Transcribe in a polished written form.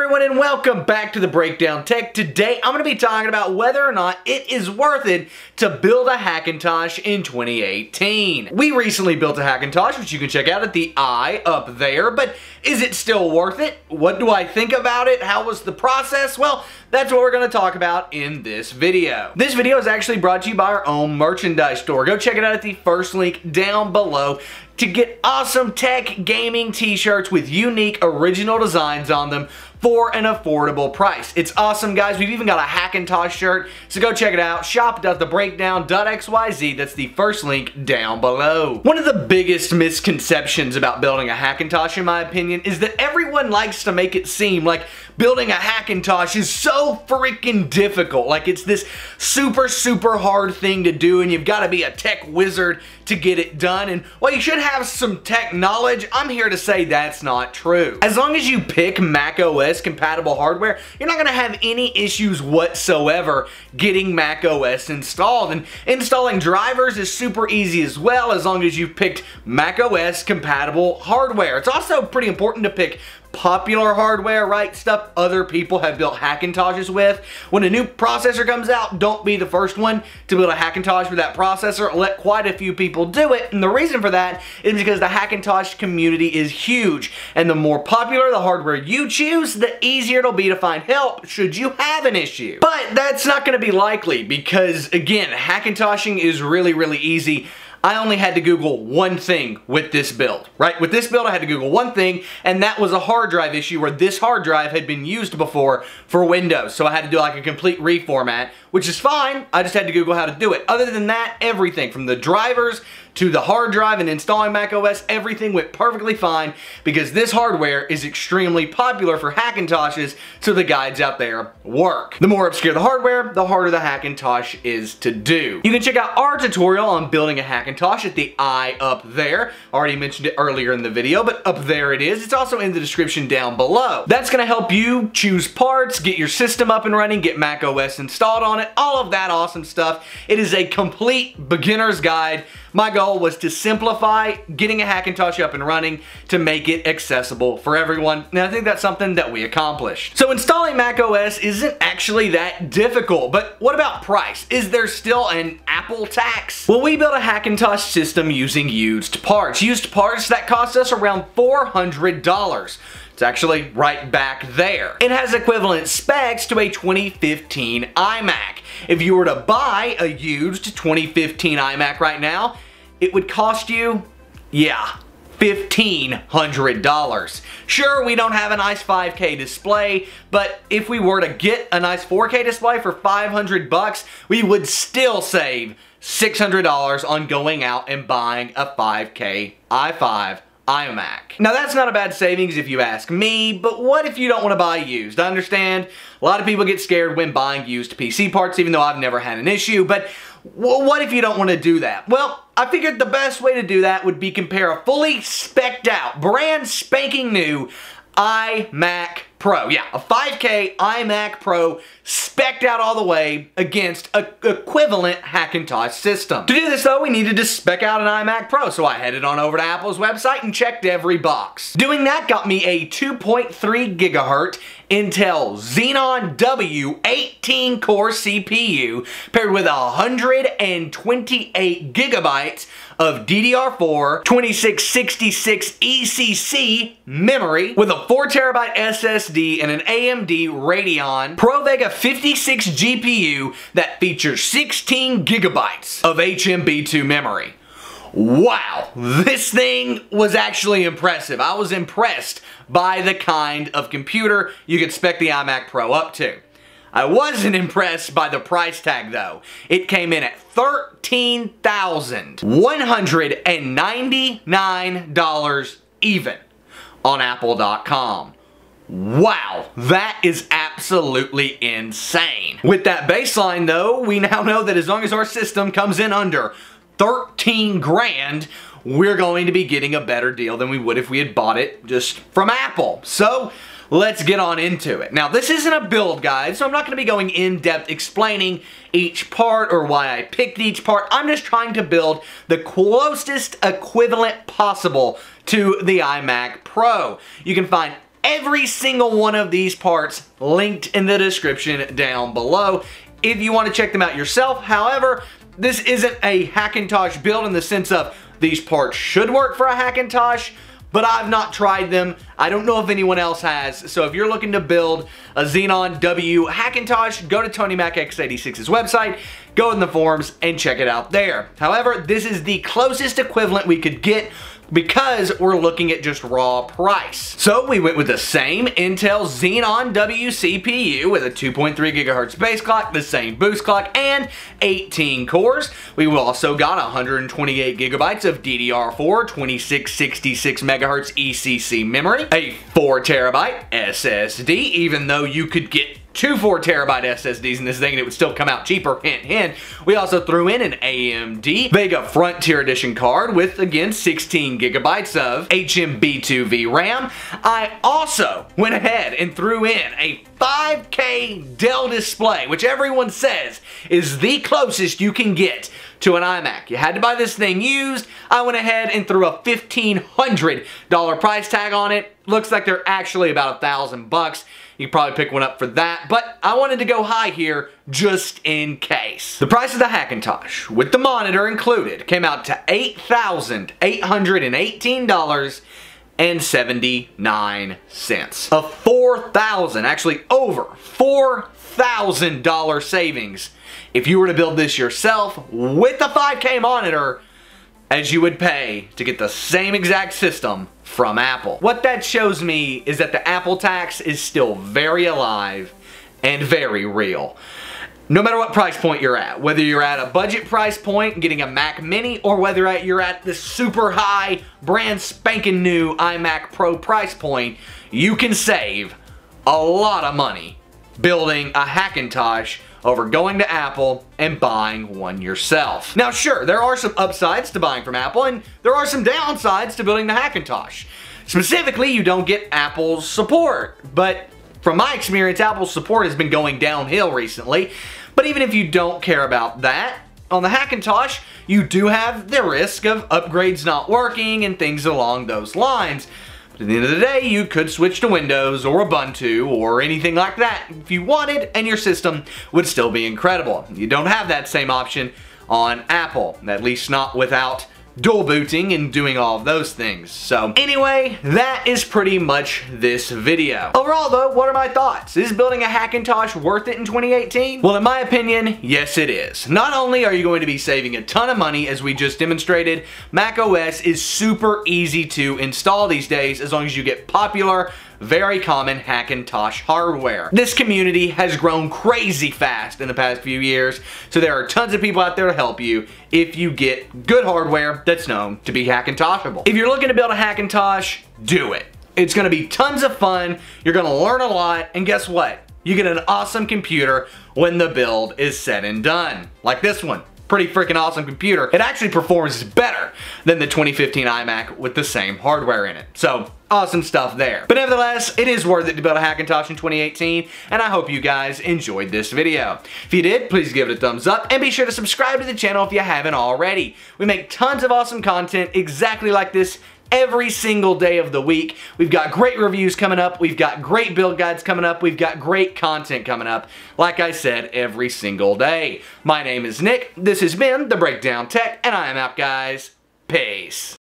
everyone, and welcome back to the Breakdown Tech. Today I'm going to be talking about whether or not it is worth it to build a Hackintosh in 2018. We recently built a Hackintosh, which you can check out at the I up there, but is it still worth it? What do I think about it? How was the process? Well, that's what we're going to talk about in this video. This video is actually brought to you by our own merchandise store. Go check it out at the first link down below to get awesome tech gaming t-shirts with unique original designs on them for an affordable price. It's awesome, guys. We've even got a Hackintosh shirt, so go check it out. Shop.thebreakdown.xyz. That's the first link down below. One of the biggest misconceptions about building a Hackintosh, in my opinion, is that everyone likes to make it seem like building a Hackintosh is so freaking difficult. Like it's this super hard thing to do and you've got to be a tech wizard to get it done. And while you should have some tech knowledge, I'm here to say that's not true. As long as you pick Mac OS compatible hardware, you're not going to have any issues whatsoever getting Mac OS installed. And installing drivers is super easy as well, as long as you've picked Mac OS compatible hardware. It's also pretty important to pick popular hardware, right? Stuff other people have built Hackintoshes with. When a new processor comes out, don't be the first one to build a Hackintosh with that processor. Let quite a few people do it, and the reason for that is because the Hackintosh community is huge, and the more popular the hardware you choose, the easier it'll be to find help should you have an issue. But that's not going to be likely because, again, Hackintoshing is really easy. I only had to Google one thing with this build, right? With this build, I had to Google one thing, and that was a hard drive issue where this hard drive had been used before for Windows. So I had to do like a complete reformat, which is fine. I just had to Google how to do it. Other than that, everything from the drivers to the hard drive and installing Mac OS, everything went perfectly fine because this hardware is extremely popular for Hackintoshes, so the guides out there work. The more obscure the hardware, the harder the Hackintosh is to do. You can check out our tutorial on building a Hackintosh at the I up there. Already mentioned it earlier in the video, but up there it is. It's also in the description down below. That's going to help you choose parts, get your system up and running, get Mac OS installed on it, all of that awesome stuff. It is a complete beginner's guide. My goal was to simplify getting a Hackintosh up and running to make it accessible for everyone, and I think that's something that we accomplished. So installing Mac OS isn't actually that difficult, but what about price? Is there still an Apple tax? Well, we built a Hackintosh system using used parts. Used parts that cost us around $400. It's actually right back there. It has equivalent specs to a 2015 iMac. If you were to buy a used 2015 iMac right now, it would cost you, yeah, $1,500. Sure, we don't have a nice 5K display, but if we were to get a nice 4K display for 500 bucks, we would still save $600 on going out and buying a 5K i5 iMac. Now that's not a bad savings if you ask me, but what if you don't want to buy used? I understand a lot of people get scared when buying used PC parts, even though I've never had an issue, but what if you don't want to do that? Well, I figured the best way to do that would be compare a fully spec'd out, brand spanking new iMac Pro. Yeah, a 5K iMac Pro spec'd out all the way against an equivalent Hackintosh system. To do this though, we needed to spec out an iMac Pro, so I headed on over to Apple's website and checked every box. Doing that got me a 2.3 gigahertz Intel Xenon W 18 core CPU paired with 128 gigabytes of DDR4 2666 ECC memory with a 4 terabyte SSD and an AMD Radeon Pro Vega 56 GPU that features 16 gigabytes of HMB2 memory. Wow, this thing was actually impressive. I was impressed by the kind of computer you could spec the iMac Pro up to. I wasn't impressed by the price tag though. It came in at $13,199 even on Apple.com. Wow, that is absolutely insane. With that baseline though, we now know that as long as our system comes in under 13 grand, we're going to be getting a better deal than we would if we had bought it just from Apple. So let's get on into it. Now, this isn't a build guide, so I'm not going to be going in depth explaining each part or why I picked each part. I'm just trying to build the closest equivalent possible to the iMac Pro. You can find every single one of these parts linked in the description down below if you want to check them out yourself. However, this isn't a Hackintosh build in the sense of these parts should work for a Hackintosh, but I've not tried them. I don't know if anyone else has. So if you're looking to build a Xenon W Hackintosh, go to Tony Mac X86's website, go in the forums, and check it out there. However, this is the closest equivalent we could get because we're looking at just raw price. So we went with the same Intel Xenon W CPU with a 2.3 gigahertz base clock, the same boost clock, and 18 cores. We also got 128 gigabytes of DDR4 2666 megahertz ECC memory, a 4 terabyte SSD, even though you could get two 4 terabyte SSDs in this thing and it would still come out cheaper, hint hint. We also threw in an AMD Vega Frontier Edition card with, again, 16 gigabytes of HMB2V RAM. I also went ahead and threw in a 5K Dell display, which everyone says is the closest you can get to an iMac. You had to buy this thing used. I went ahead and threw a $1,500 price tag on it. Looks like they're actually about $1,000. You can probably pick one up for that, but I wanted to go high here just in case. The price of the Hackintosh, with the monitor included, came out to $8,818.79. A $4,000, actually over $4,000 savings if you were to build this yourself with a 5K monitor as you would pay to get the same exact system from Apple. What that shows me is that the Apple tax is still very alive and very real. No matter what price point you're at, whether you're at a budget price point getting a Mac Mini or whether you're at the super high brand spanking new iMac Pro price point, you can save a lot of money building a Hackintosh over going to Apple and buying one yourself. Now sure, there are some upsides to buying from Apple and there are some downsides to building the Hackintosh. Specifically, you don't get Apple's support, but from my experience, Apple's support has been going downhill recently. But even if you don't care about that, on the Hackintosh, you do have the risk of upgrades not working and things along those lines. But at the end of the day, you could switch to Windows or Ubuntu or anything like that if you wanted, and your system would still be incredible. You don't have that same option on Apple, at least not without dual booting and doing all of those things. So anyway, that is pretty much this video. Overall though, what are my thoughts? Is building a Hackintosh worth it in 2018? Well, in my opinion, yes it is. Not only are you going to be saving a ton of money, as we just demonstrated, macOS is super easy to install these days as long as you get popular, very common Hackintosh hardware. This community has grown crazy fast in the past few years, so there are tons of people out there to help you if you get good hardware that's known to be Hackintoshable. If you're looking to build a Hackintosh, do it. It's gonna be tons of fun, you're gonna learn a lot, and guess what? You get an awesome computer when the build is said and done. Like this one. Pretty freaking awesome computer. It actually performs better than the 2015 iMac with the same hardware in it. So, awesome stuff there. But nevertheless, it is worth it to build a Hackintosh in 2018, and I hope you guys enjoyed this video. If you did, please give it a thumbs up, and be sure to subscribe to the channel if you haven't already. We make tons of awesome content exactly like this every single day of the week. We've got great reviews coming up, we've got great build guides coming up, we've got great content coming up, like I said, every single day. My name is Nick, this has been The Breakdown Tech, and I am out, guys. Peace.